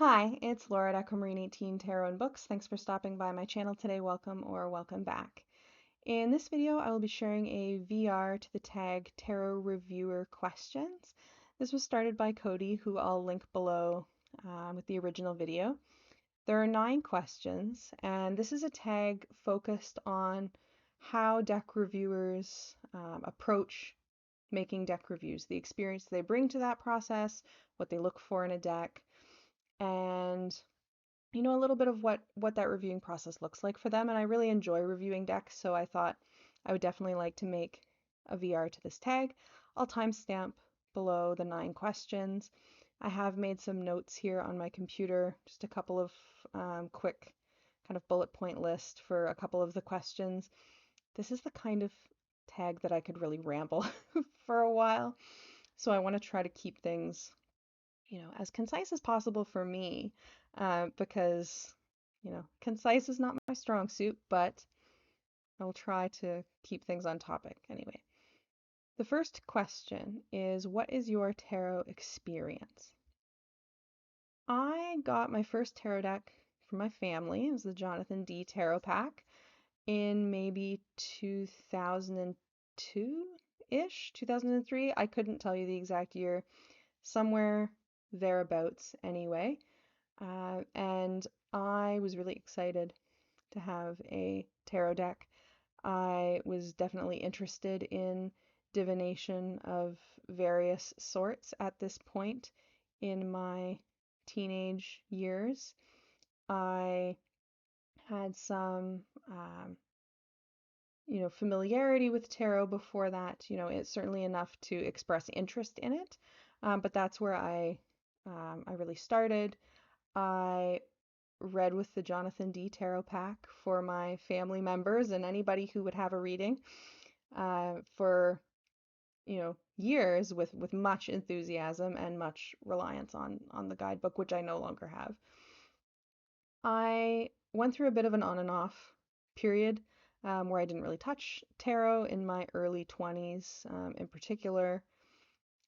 Hi, it's Laura at Aquamarine 18 Tarot and Books. Thanks for stopping by my channel today. Welcome or welcome back. In this video, I will be sharing a VR to the tag Tarot Reviewer Questions. This was started by Cody, who I'll link below with the original video. There are 9 questions, and this is a tag focused on how deck reviewers approach making deck reviews, the experience they bring to that process, what they look for in a deck, and a little bit of what that reviewing process looks like for them. And I really enjoy reviewing decks, so I thought I would definitely like to make a VR to this tag. I'll timestamp below the 9 questions. I have made some notes here on my computer, just a couple of quick kind of bullet point list for a couple of the questions. This is the kind of tag that I could really ramble for a while, so I want to try to keep things as concise as possible for me, because, concise is not my strong suit, but I will try to keep things on topic anyway. The first question is, what is your tarot experience? I got my first tarot deck from my family. It was the Jonathan D. Tarot pack in maybe 2002-ish, 2003. I couldn't tell you the exact year, somewhere thereabouts anyway. And I was really excited to have a tarot deck. I was definitely interested in divination of various sorts at this point in my teenage years. I had some, familiarity with tarot before that. It's certainly enough to express interest in it, but that's where I really started. I read with the Jonathan D. Tarot pack for my family members and anybody who would have a reading for years with much enthusiasm and much reliance on the guidebook, which I no longer have. I went through a bit of an on and off period where I didn't really touch tarot in my early 20s, in particular.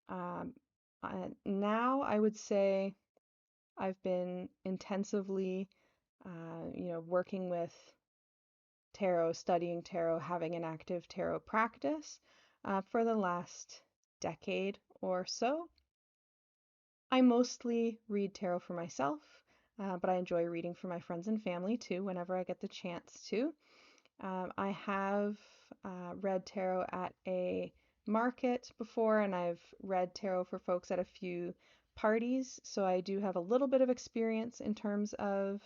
Um, Now I would say I've been intensively, working with tarot, studying tarot, having an active tarot practice for the last decade or so. I mostly read tarot for myself, but I enjoy reading for my friends and family too whenever I get the chance to. I have read tarot at a market before, and I've read tarot for folks at a few parties, so I do have a little bit of experience in terms of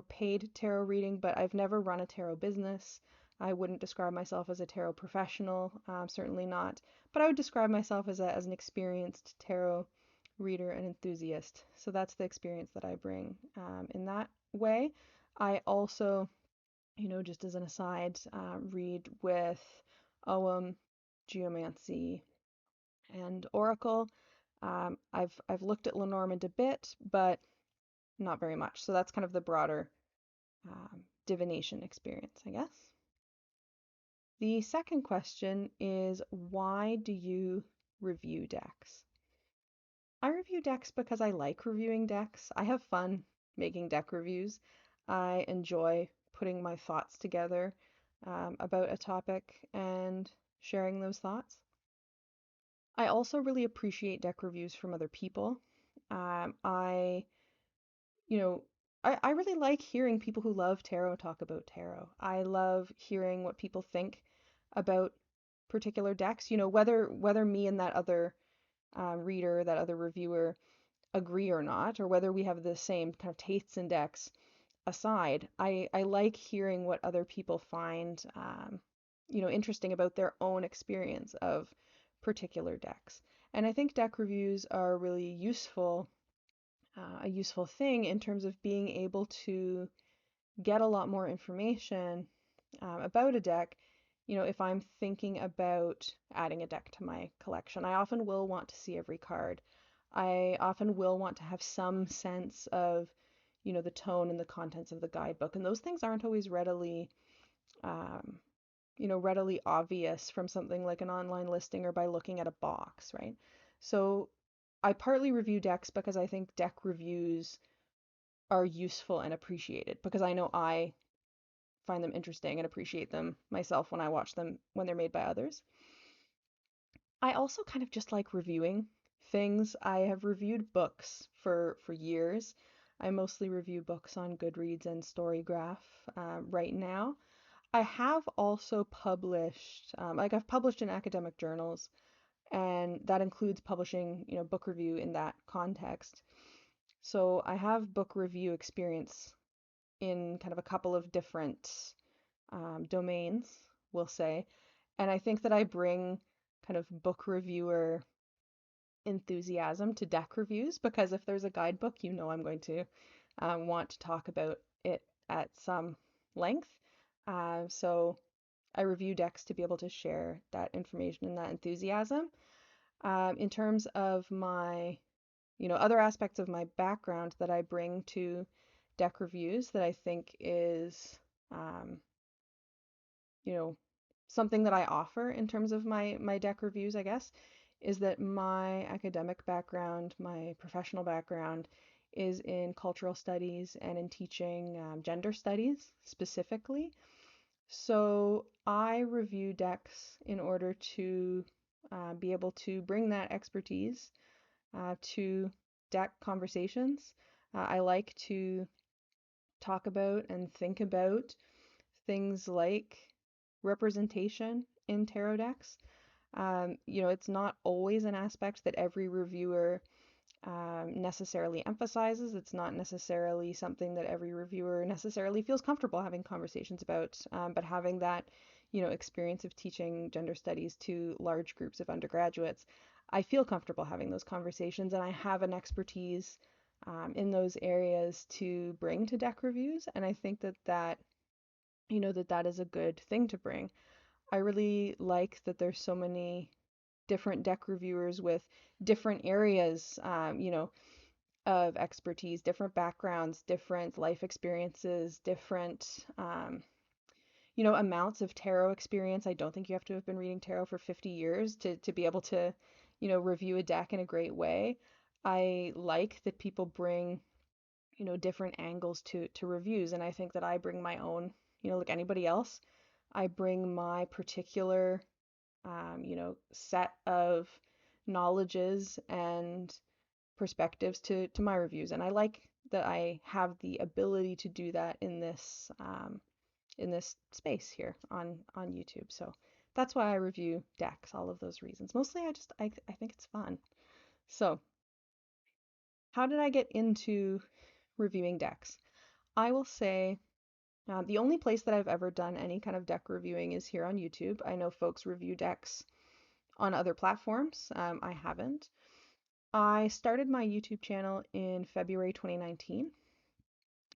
paid tarot reading, but I've never run a tarot business. I wouldn't describe myself as a tarot professional, certainly not, but I would describe myself as an experienced tarot reader and enthusiast. So that's the experience that I bring in that way. I also, just as an aside, read with Ogham, geomancy, and oracle. I've looked at Lenormand a bit, but not very much. So that's kind of the broader divination experience, I guess. The second question is, why do you review decks? I review decks because I like reviewing decks. I have fun making deck reviews. I enjoy putting my thoughts together about a topic and sharing those thoughts. I also really appreciate deck reviews from other people. I you know, I really like hearing people who love tarot talk about tarot. I love hearing what people think about particular decks, whether me and that other reader, that other reviewer agree or not, or whether we have the same kind of tastes in decks aside. I like hearing what other people find, interesting about their own experience of particular decks. And I think deck reviews are really a useful thing in terms of being able to get a lot more information about a deck. If I'm thinking about adding a deck to my collection, I often will want to see every card. I often will want to have some sense of, the tone and the contents of the guidebook. And those things aren't always um, readily obvious from something like an online listing or by looking at a box, right? So I partly review decks because I think deck reviews are useful and appreciated because I know I find them interesting and appreciate them myself when I watch them when they're made by others. I also kind of just like reviewing things. I have reviewed books for years. I mostly review books on Goodreads and Storygraph right now. I have also published, like I've published in academic journals, and that includes publishing, book review in that context. So I have book review experience in kind of a couple of different domains, we'll say. And I think that I bring kind of book reviewer enthusiasm to deck reviews because if there's a guidebook, I'm going to want to talk about it at some length. So I review decks to be able to share that information and that enthusiasm. In terms of my, other aspects of my background that I bring to deck reviews that I think is, um, you know, something that I offer in terms of my deck reviews, I guess, is that my academic background, my professional background is in cultural studies and in teaching gender studies specifically. So I review decks in order to be able to bring that expertise to deck conversations. I like to talk about and think about things like representation in tarot decks. It's not always an aspect that every reviewer necessarily emphasizes. It's not necessarily something that every reviewer necessarily feels comfortable having conversations about, but having that, experience of teaching gender studies to large groups of undergraduates, I feel comfortable having those conversations, and I have an expertise in those areas to bring to deck reviews, and I think that is a good thing to bring. I really like that there's so many different deck reviewers with different areas, of expertise, different backgrounds, different life experiences, different, amounts of tarot experience. I don't think you have to have been reading tarot for 50 years to be able to, review a deck in a great way. I like that people bring, different angles to reviews, and I think that I bring my own, like anybody else, I bring my particular, set of knowledges and perspectives to my reviews, and I like that I have the ability to do that in this space here on YouTube. So that's why I review decks, all of those reasons. Mostly I think it's fun. So how did I get into reviewing decks? I will say the only place that I've ever done any kind of deck reviewing is here on YouTube. I know folks review decks on other platforms. I haven't. I started my YouTube channel in February 2019.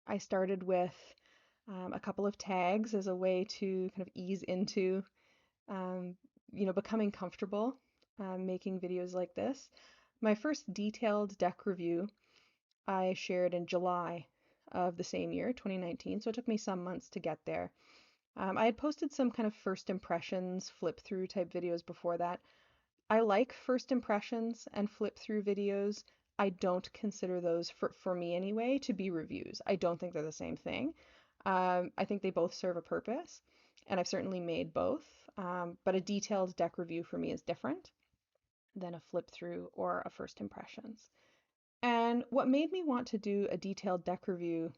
I started with a couple of tags as a way to kind of ease into, um, becoming comfortable making videos like this. My first detailed deck review I shared in July of the same year, 2019, so it took me some months to get there. I had posted some kind of first impressions, flip through type videos before that. I like first impressions and flip through videos. I don't consider those, for me anyway, to be reviews. I don't think they're the same thing. I think they both serve a purpose, and I've certainly made both. But a detailed deck review for me is different than a flip through or a first impressions. And what made me want to do a detailed deck review,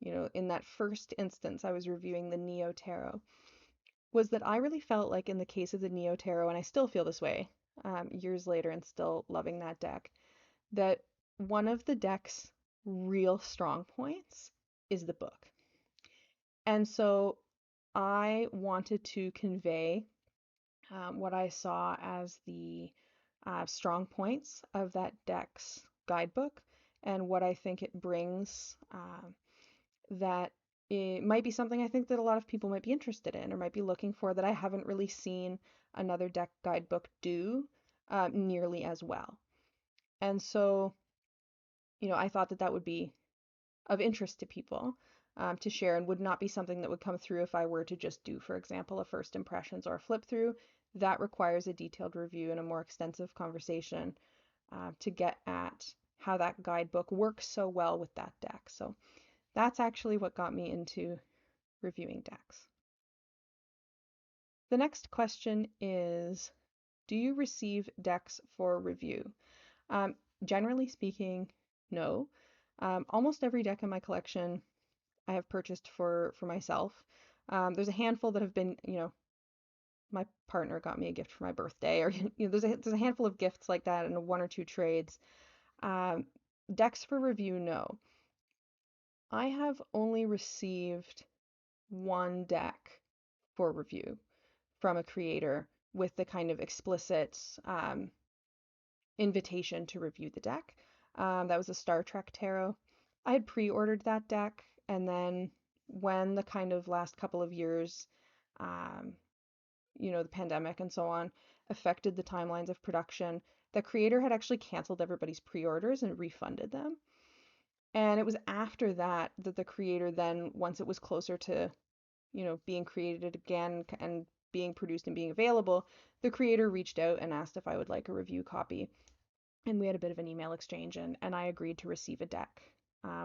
in that first instance, I was reviewing the Neo Tarot, was that I really felt like in the case of the Neo Tarot, and I still feel this way years later and still loving that deck, that one of the deck's real strong points is the book. And so I wanted to convey what I saw as the strong points of that deck's guidebook and what I think it brings, that it might be something I think that a lot of people might be interested in or might be looking for that I haven't really seen another deck guidebook do nearly as well. And so, I thought that that would be of interest to people to share and would not be something that would come through if I were to just do, for example, a first impressions or a flip through. That requires a detailed review and a more extensive conversation to get at how that guidebook works so well with that deck. So that's actually what got me into reviewing decks. The next question is, do you receive decks for review? Um, Generally speaking, no. Almost every deck in my collection I have purchased for myself. There's a handful that have been, my partner got me a gift for my birthday, or there's a handful of gifts like that, and one or two trades. Um, Decks for review, no. I have only received one deck for review from a creator with the kind of explicit invitation to review the deck. That was a Star Trek tarot. I had pre-ordered that deck, and then when the kind of last couple of years, um, the pandemic and so on, affected the timelines of production, the creator had actually canceled everybody's pre-orders and refunded them. And it was after that that the creator then, once it was closer to, being created again and being produced and being available, the creator reached out and asked if I would like a review copy. And we had a bit of an email exchange, and I agreed to receive a deck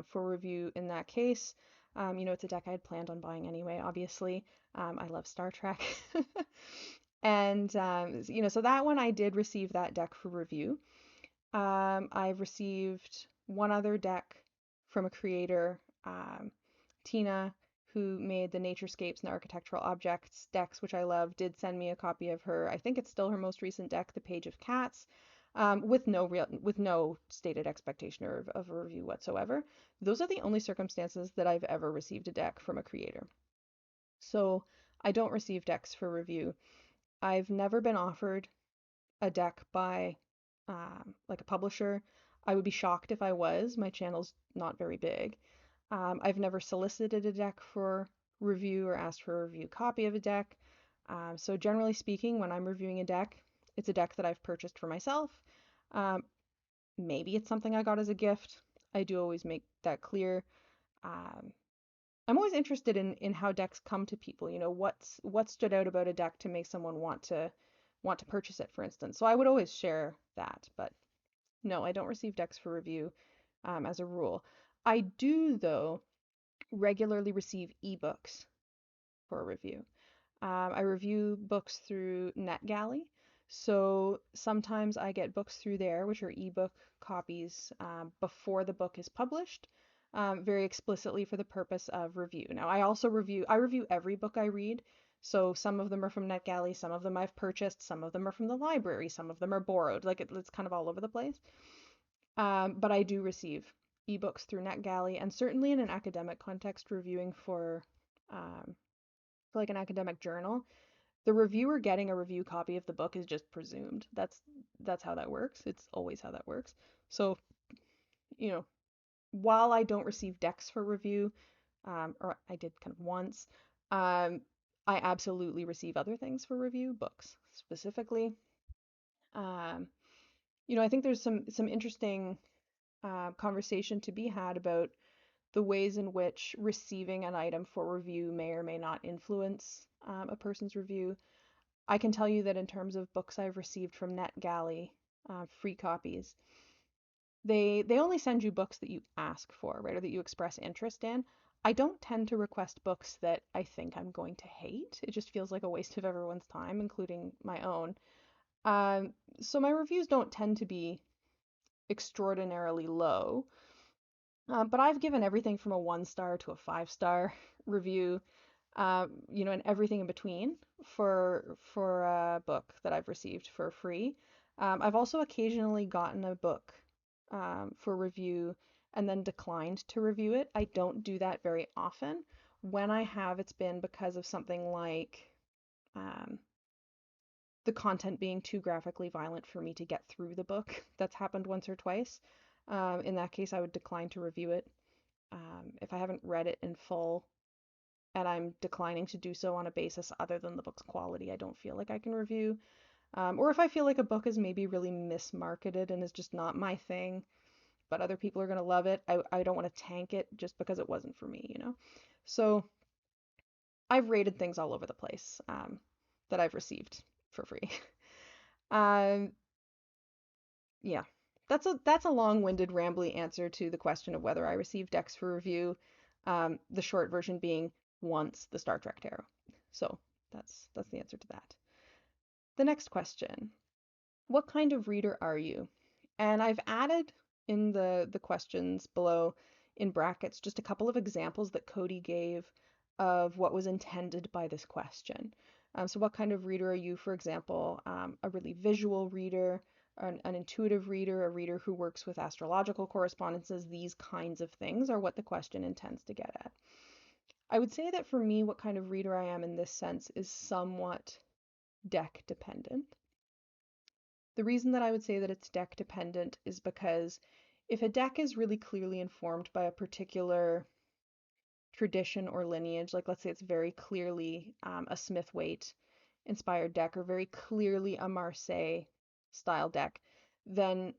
for review in that case. It's a deck I had planned on buying anyway, obviously. I love Star Trek. And, so that one I did receive that deck for review. I've received one other deck from a creator, Tina, who made the Naturescapes and the Architectural Objects decks, which I love, did send me a copy of her. I think it's still her most recent deck, the Page of Cats, with no stated expectation of a review whatsoever. Those are the only circumstances that I've ever received a deck from a creator. So I don't receive decks for review. I've never been offered a deck by like a publisher. I would be shocked if I was. My channel's not very big. I've never solicited a deck for review or asked for a review copy of a deck. So generally speaking, when I'm reviewing a deck, it's a deck that I've purchased for myself. Um, Maybe it's something I got as a gift. I do always make that clear. Um, I'm always interested in how decks come to people. What stood out about a deck to make someone want to purchase it, for instance. So I would always share that, but no, I don't receive decks for review as a rule. I do, though, regularly receive ebooks for review. I review books through NetGalley. So sometimes I get books through there, which are ebook copies before the book is published, very explicitly for the purpose of review. Now, I review every book I read. So some of them are from NetGalley, some of them I've purchased, some of them are from the library, some of them are borrowed. Like it's kind of all over the place. But I do receive ebooks through NetGalley, and certainly in an academic context, reviewing for like an academic journal, the reviewer getting a review copy of the book is just presumed. That's how that works. It's always how that works. So, you know, while I don't receive decks for review, or I did kind of once, I absolutely receive other things for review, books specifically. Um, I think there's some interesting conversation to be had about the ways in which receiving an item for review may or may not influence a person's review. I can tell you that in terms of books I've received from NetGalley, free copies, they only send you books that you ask for, right, or that you express interest in. I don't tend to request books that I think I'm going to hate. It just feels like a waste of everyone's time, including my own. So my reviews don't tend to be extraordinarily low. But I've given everything from a 1 star to a 5 star review, and everything in between for a book that I've received for free. I've also occasionally gotten a book for review and then declined to review it. I don't do that very often. When I have, it's been because of something like um, the content being too graphically violent for me to get through the book. That's happened once or twice. In that case, I would decline to review it. If I haven't read it in full and I'm declining to do so on a basis other than the book's quality, I don't feel like I can review. Or if I feel like a book is maybe really mismarketed and is just not my thing, but other people are going to love it, I don't want to tank it just because it wasn't for me. So I've rated things all over the place that I've received for free. um, yeah. that's a long-winded, rambly answer to the question of whether I receive decks for review. The short version being once the Star Trek Tarot. So that's the answer to that. The next question. What kind of reader are you? And I've added in the questions below in brackets just a couple of examples that Cody gave of what was intended by this question. So what kind of reader are you? For example, a really visual reader, an intuitive reader, a reader who works with astrological correspondences. These kinds of things are what the question intends to get at. I would say that for me, what kind of reader I am in this sense is somewhat deck dependent. The reason that I would say that it's deck dependent is because if a deck is really clearly informed by a particular tradition or lineage, like let's say it's very clearly a Smith-Waite inspired deck or very clearly a Marseille style deck, then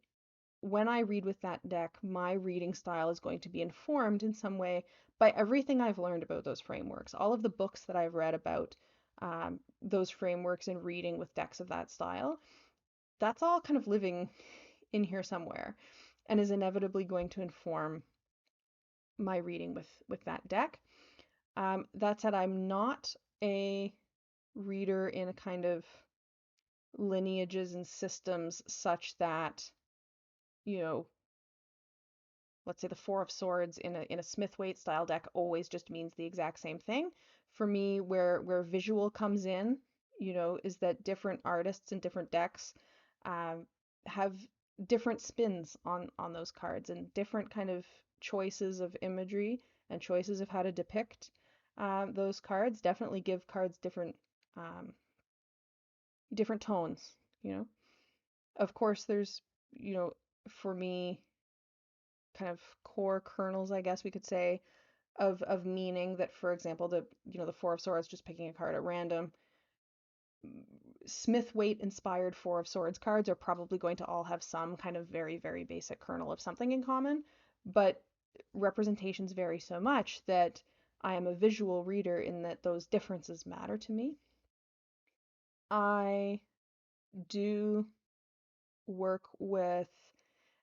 when I read with that deck, my reading style is going to be informed in some way by everything I've learned about those frameworks. All of the books that I've read about those frameworks and reading with decks of that style, that's all kind of living in here somewhere and is inevitably going to inform my reading with that deck. That said, I'm not a reader in a kind of lineages and systems such that, you know, let's say the Four of Swords in a Smith-Waite style deck always just means the exact same thing. For me, where visual comes in, is that different artists and different decks have different spins on those cards and different kind of choices of imagery and choices of how to depict those cards definitely give cards um, different tones, you know. Of course, there's, for me, kind of core kernels, I guess we could say, of meaning that, for example, the Four of Swords, just picking a card at random, Smith-Waite inspired Four of Swords cards are probably going to all have some kind of very, very basic kernel of something in common, but representations vary so much that I am a visual reader in that those differences matter to me. I do work with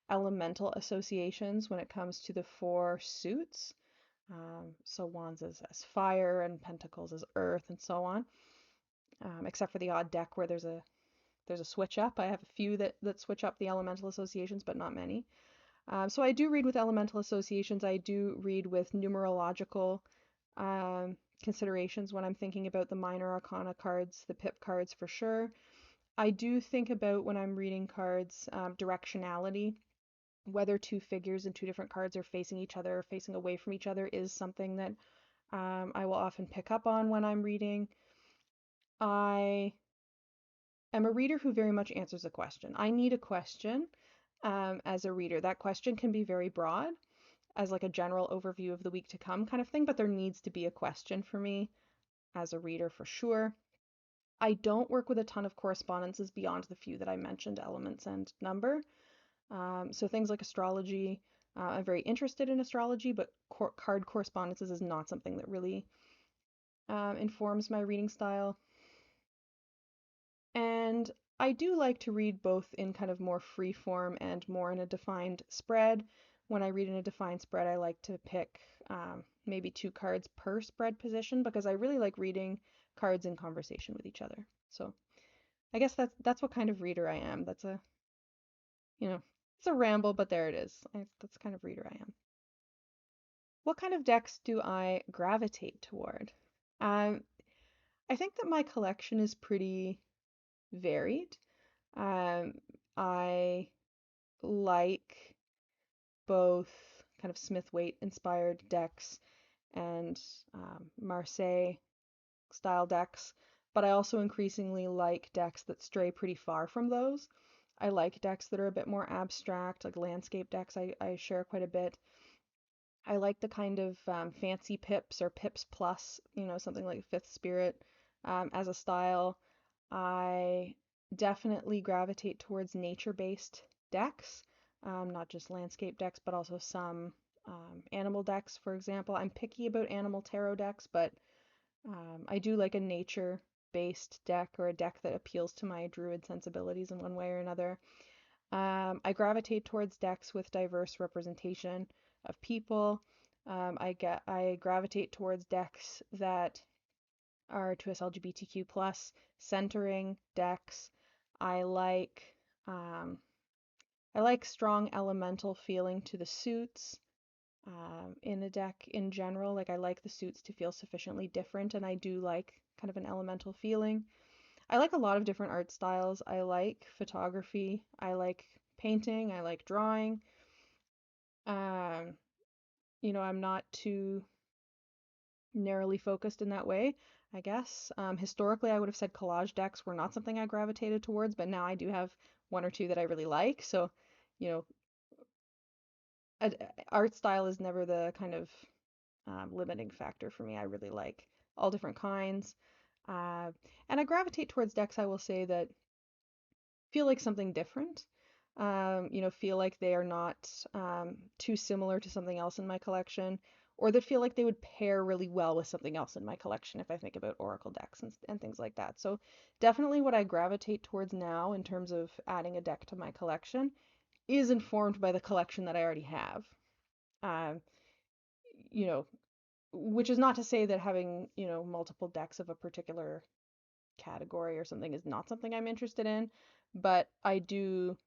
elemental associations when it comes to the four suits. So wands as fire and pentacles as earth and so on. Except for the odd deck where there's a switch up. I have a few that switch up the elemental associations, but not many. So I do read with elemental associations. I do read with numerological considerations when I'm thinking about the minor arcana cards, the pip cards for sure. I do think about when I'm reading cards, directionality. Whether two figures in two different cards are facing each other or facing away from each other is something that I will often pick up on when I'm reading. I am a reader who very much answers a question. I need a question as a reader. That question can be very broad, as like a general overview of the week to come kind of thing, but there needs to be a question for me as a reader for sure. I don't work with a ton of correspondences beyond the few that I mentioned, elements and number. So things like astrology, I'm very interested in astrology, but card correspondences is not something that really informs my reading style. And I do like to read both in kind of more free form and more in a defined spread. When I read in a defined spread, I like to pick maybe 2 cards per spread position because I really like reading cards in conversation with each other. So I guess that's what kind of reader I am. That's it's a ramble, but there it is. That's the kind of reader I am. What kind of decks do I gravitate toward? Um, I think that my collection is pretty varied. Um, I like both kind of Smith-Waite inspired decks and Marseille style decks, but I also increasingly like decks that stray pretty far from those. I like decks that are a bit more abstract, like landscape decks I share quite a bit. I like the kind of fancy pips or pips plus, something like Fifth Spirit as a style. I definitely gravitate towards nature-based decks, not just landscape decks, but also some animal decks, for example. I'm picky about animal tarot decks, but I do like a nature-based deck or a deck that appeals to my druid sensibilities in one way or another. I gravitate towards decks with diverse representation of people. I gravitate towards decks that are 2S LGBTQ plus centering decks. I like um, I like strong elemental feeling to the suits in a deck in general. Like I like the suits to feel sufficiently different, and I do like kind of an elemental feeling. I like a lot of different art styles. I like photography. I like painting. I like drawing. Um, I'm not too narrowly focused in that way, I guess. Historically, I would have said collage decks were not something I gravitated towards, but now I do have one or two that I really like. So, you know, art style is never the kind of limiting factor for me. I really like all different kinds. Uh, and I gravitate towards decks, I will say, that feel like something different. Feel like they are not too similar to something else in my collection, or that feel like they would pair really well with something else in my collection if I think about oracle decks and things like that. So definitely what I gravitate towards now in terms of adding a deck to my collection is informed by the collection that I already have. Um, you know, which is not to say that having, multiple decks of a particular category or something is not something I'm interested in, but I do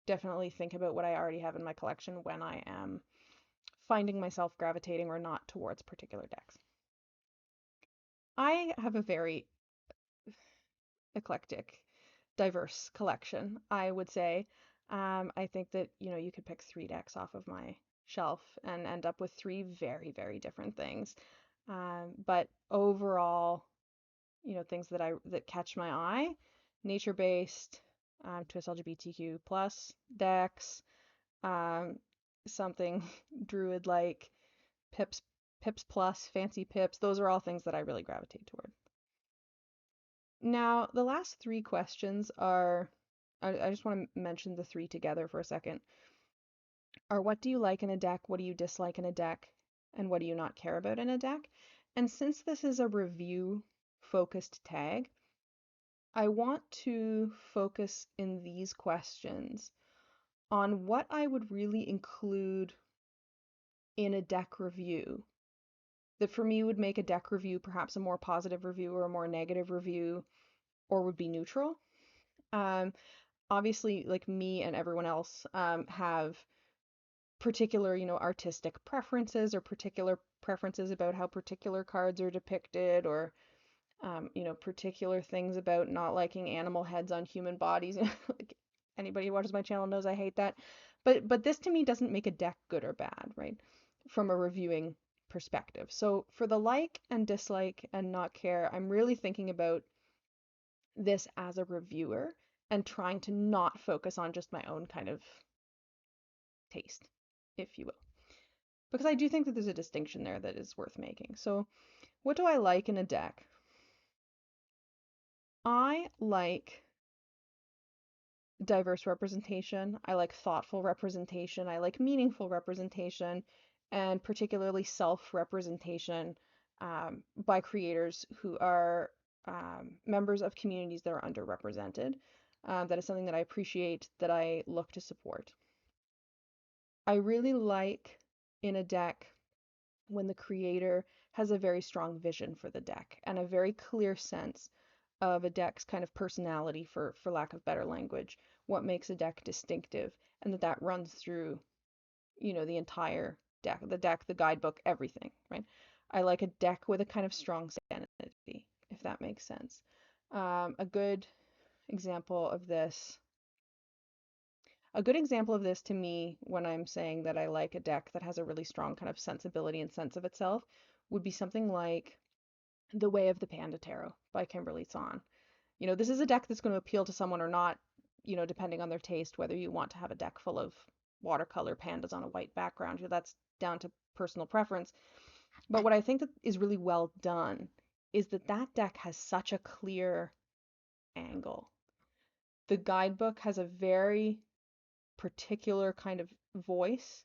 definitely think about what I already have in my collection when I am finding myself gravitating or not towards particular decks. I have a very eclectic, diverse collection, I would say. I think that, you could pick three decks off of my shelf and end up with three very, very different things. But overall, things that catch my eye, nature-based, twist LGBTQ plus decks, um, something druid-like, pips, pips plus, fancy pips. Those are all things that I really gravitate toward. Now, the last three questions are, I just want to mention the three together for a second, are what do you like in a deck, what do you dislike in a deck, and what do you not care about in a deck? And since this is a review focused tag, I want to focus in these questions on what I would really include in a deck review that for me would make a deck review perhaps a more positive review or a more negative review or would be neutral. Um, Obviously, like me and everyone else have particular, artistic preferences or particular preferences about how particular cards are depicted or particular things about not liking animal heads on human bodies. Like anybody who watches my channel knows I hate that. But this to me doesn't make a deck good or bad, right? From a reviewing perspective. So for the like and dislike and not care, I'm really thinking about this as a reviewer and trying to not focus on just my own kind of taste, if you will. Because I do think that there's a distinction there that is worth making. So, what do I like in a deck? I like diverse representation. I like thoughtful representation. I like meaningful representation, and particularly self-representation by creators who are members of communities that are underrepresented. That is something that I appreciate, that I look to support. I really like in a deck when the creator has a very strong vision for the deck and a very clear sense of a deck's kind of personality, for lack of better language, what makes a deck distinctive, and that runs through, the entire deck, the guidebook, everything, right? I like a deck with a kind of strong identity, if that makes sense. A good example of this to me when I'm saying that I like a deck that has a really strong kind of sensibility and sense of itself would be something like The Way of the Panda Tarot by Kimberly Son. This is a deck that's going to appeal to someone or not, depending on their taste, whether you want to have a deck full of watercolor pandas on a white background. That's down to personal preference. But what I think that is really well done is that deck has such a clear angle. The guidebook has a very particular kind of voice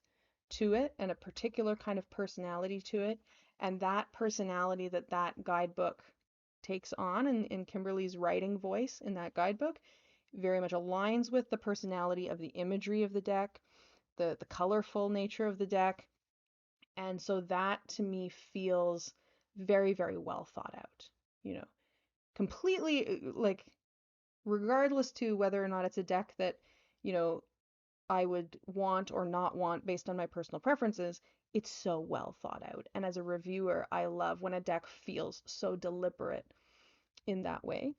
to it and a particular kind of personality to it. And that personality that guidebook takes on in Kimberly's writing voice in that guidebook very much aligns with the personality of the imagery of the deck, the colorful nature of the deck. And so that to me feels very, very well thought out, you know, completely like regardless to whether or not it's a deck that, you know, I would want or not want based on my personal preferences, it's so well thought out. And as a reviewer, I love when a deck feels so deliberate in that way.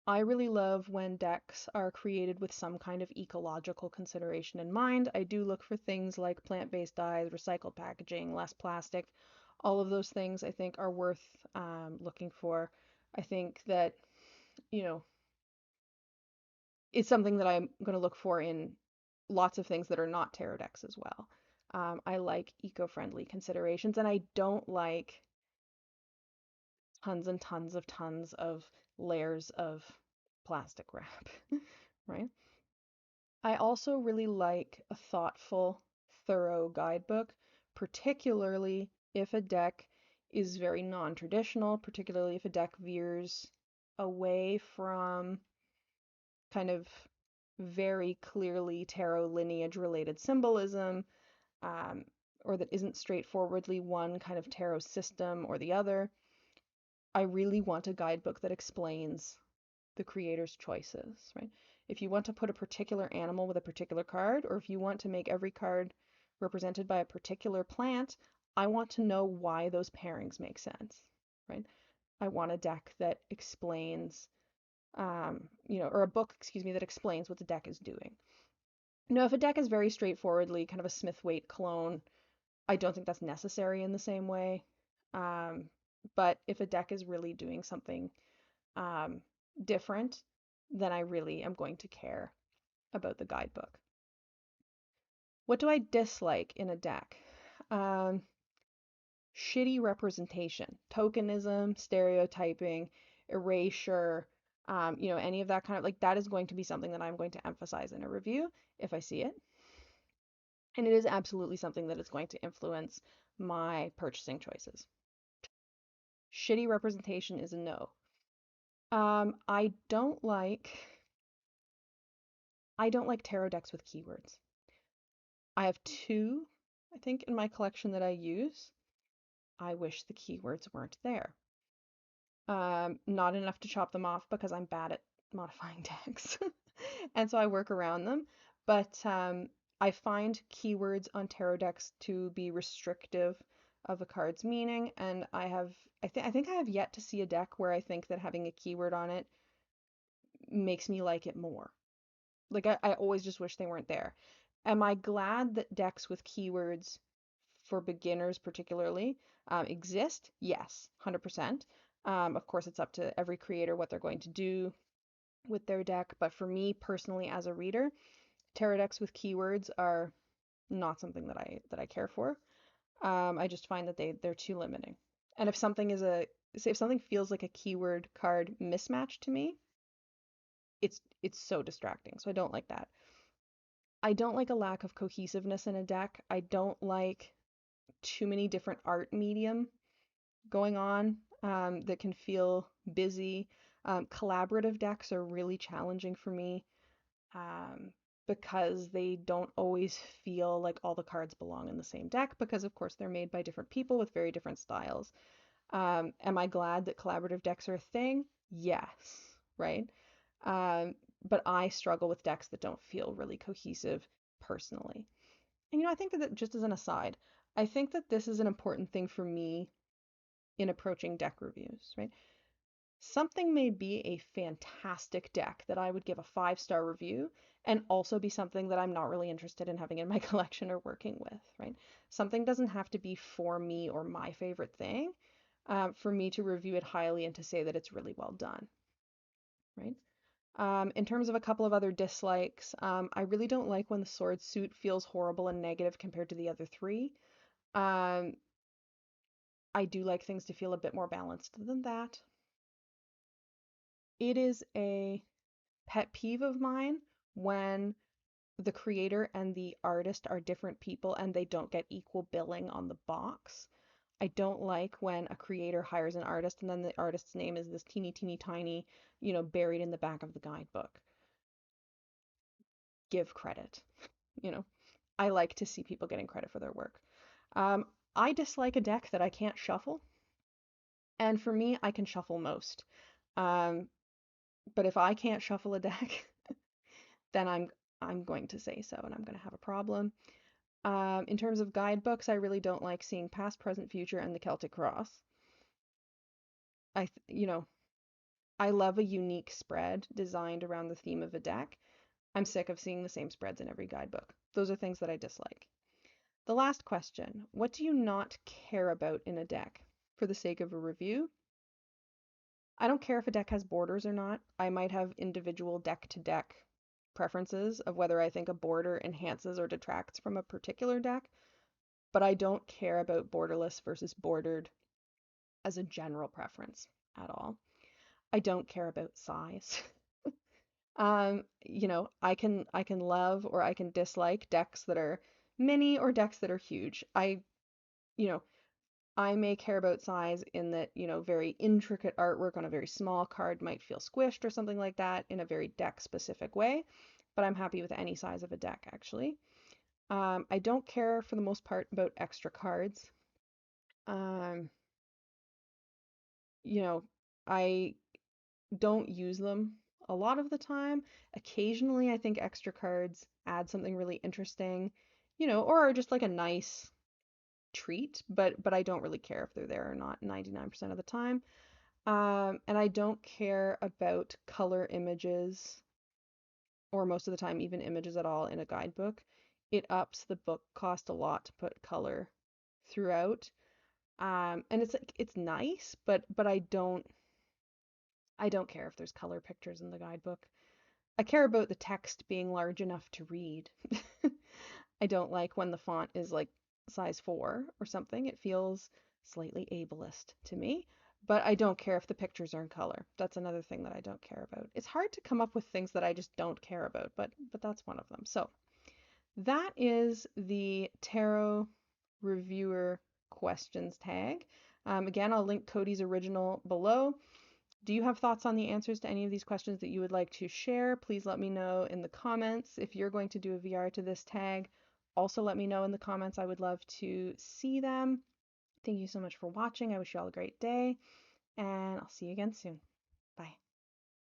I really love when decks are created with some kind of ecological consideration in mind. I do look for things like plant-based dyes, recycled packaging, less plastic. All of those things I think are worth looking for. I think that, you know, it's something that I'm going to look for in lots of things that are not tarot decks as well. I like eco-friendly considerations, and I don't like tons and tons of layers of plastic wrap, right? I also really like a thoughtful, thorough guidebook, particularly if a deck is very non-traditional, particularly if a deck veers away from kind of very clearly tarot lineage related symbolism, um, or that isn't straightforwardly one kind of tarot system or the other. I really want a guidebook that explains the creator's choices, right? If you want to put a particular animal with a particular card, or if you want to make every card represented by a particular plant, I want to know why those pairings make sense, right? I want a deck that explains, or a book, excuse me, that explains what the deck is doing. Now, if a deck is very straightforwardly kind of a Smith-Waite clone, I don't think that's necessary in the same way. Um, but if a deck is really doing something um, different, then I really am going to care about the guidebook. What do I dislike in a deck? Um, Shitty representation, tokenism, stereotyping, erasure, any of that kind of like that is going to be something that I'm going to emphasize in a review if I see it. And it is absolutely something that is going to influence my purchasing choices. Shitty representation is a no. I don't like tarot decks with keywords. I have two, I think, in my collection that I use. I wish the keywords weren't there. Not enough to chop them off because I'm bad at modifying decks. And so I work around them. But I find keywords on tarot decks to be restrictive of a card's meaning, and I think I have yet to see a deck where I think that having a keyword on it makes me like it more. Like I always just wish they weren't there. Am I glad that decks with keywords for beginners particularly exist? Yes, 100%. Of course, it's up to every creator what they're going to do with their deck, but for me personally as a reader, tarot decks with keywords are not something that I care for. I just find that they're too limiting. And if something is if something feels like a keyword card mismatch to me, it's so distracting. So I don't like that. I don't like a lack of cohesiveness in a deck. I don't like too many different art medium going on that can feel busy. Collaborative decks are really challenging for me um, because they don't always feel like all the cards belong in the same deck because, of course, they're made by different people with very different styles. Am I glad that collaborative decks are a thing? Yes, right? But I struggle with decks that don't feel really cohesive personally. And I think that just as an aside, I think that this is an important thing for me in approaching deck reviews, right? Something may be a fantastic deck that I would give a 5-star review and also be something that I'm not really interested in having in my collection or working with, right? Something doesn't have to be for me or my favorite thing for me to review it highly and to say that it's really well done, right? In terms of a couple of other dislikes, I really don't like when the sword suit feels horrible and negative compared to the other three. Um, I do like things to feel a bit more balanced than that. It is a pet peeve of mine when the creator and the artist are different people and they don't get equal billing on the box. I don't like when a creator hires an artist and then the artist's name is this teeny, teeny, tiny, buried in the back of the guidebook. Give credit, you know. I like to see people getting credit for their work. Um, I dislike a deck that I can't shuffle, and for me, I can shuffle most. Um, but if I can't shuffle a deck, then I'm going to say so, and I'm going to have a problem. In terms of guidebooks, I really don't like seeing past, present, future, and the Celtic Cross. You know, I love a unique spread designed around the theme of a deck. I'm sick of seeing the same spreads in every guidebook. Those are things that I dislike. The last question, what do you not care about in a deck? For the sake of a review, I don't care if a deck has borders or not. I might have individual deck to deck preferences of whether I think a border enhances or detracts from a particular deck, but I don't care about borderless versus bordered as a general preference at all. I don't care about size. I can love or I can dislike decks that are mini or decks that are huge. You know, I may care about size in that, very intricate artwork on a very small card might feel squished or something like that in a very deck specific way, but I'm happy with any size of a deck actually. I don't care for the most part about extra cards. Um, you know, I don't use them a lot of the time. Occasionally, I think extra cards add something really interesting, or are just like a nice treat, but I don't really care if they're there or not 99% of the time. And I don't care about color images, or most of the time, even images at all in a guidebook. It ups the book cost a lot to put color throughout. And it's like it's nice, but I don't care if there's color pictures in the guidebook. I care about the text being large enough to read. I don't like when the font is like size 4 or something. It feels slightly ableist to me. But I don't care if the pictures are in color. That's another thing that I don't care about. It's hard to come up with things that I just don't care about, but that's one of them. So that is the tarot reviewer questions tag. Again, I'll link Cody's original below. Do you have thoughts on the answers to any of these questions that you would like to share? Please let me know in the comments. If you're going to do a VR to this tag, also let me know in the comments. I would love to see them. Thank you so much for watching. I wish you all a great day, and I'll see you again soon.